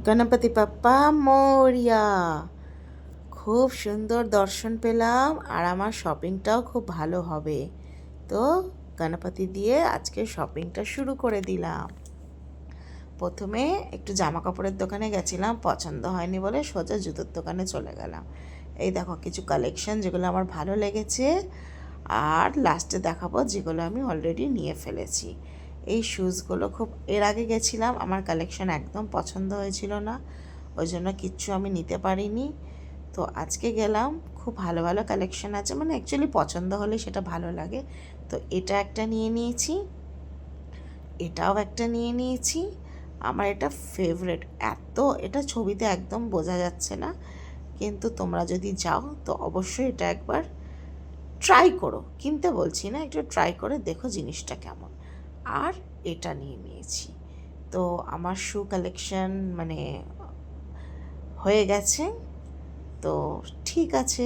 Ganapati Bappa Moria. খুব সুন্দর দর্শন পেলাম আর আমার শপিংটাও খুব ভালো হবে। তো গণপতি দিয়ে আজকে শপিংটা শুরু করে দিলাম। প্রথমে একটু জামা কাপড়ের দোকানে গেছিলাম, পছন্দ হয়নি বলে সোজা জুতোর দোকানে চলে গেলাম। এই দেখো কিছু কালেকশন যেগুলো আমার ভালো লেগেছে, আর লাস্টে দেখাবো যেগুলো আমি অলরেডি নিয়ে ফেলেছি। এই শ্যুজগুলো খুব এর আগে গেছিলাম, আমার কালেকশন একদম পছন্দ হয়েছিল না, ওই জন্য কিচ্ছু আমি নিতে পারিনি। তো আজকে গেলাম, খুব ভালো ভালো কালেকশন আছে, মানে অ্যাকচুয়ালি পছন্দ হলে সেটা ভালো লাগে। তো এটা একটা নিয়ে নিয়েছি, এটাও একটা নিয়ে নিয়েছি। আমার এটা ফেভারেট, এটা ছবিতে একদম বোঝা যাচ্ছে না, কিন্তু তোমরা যদি যাও তো অবশ্যই এটা একবার ট্রাই করো, কিনতে বলছি না, একটু ট্রাই করে দেখো জিনিসটা কেমন। আর এটা নিয়ে নিয়েছি। তো আমার শু কালেকশন মানে হয়ে গেছে। তো ঠিক আছে।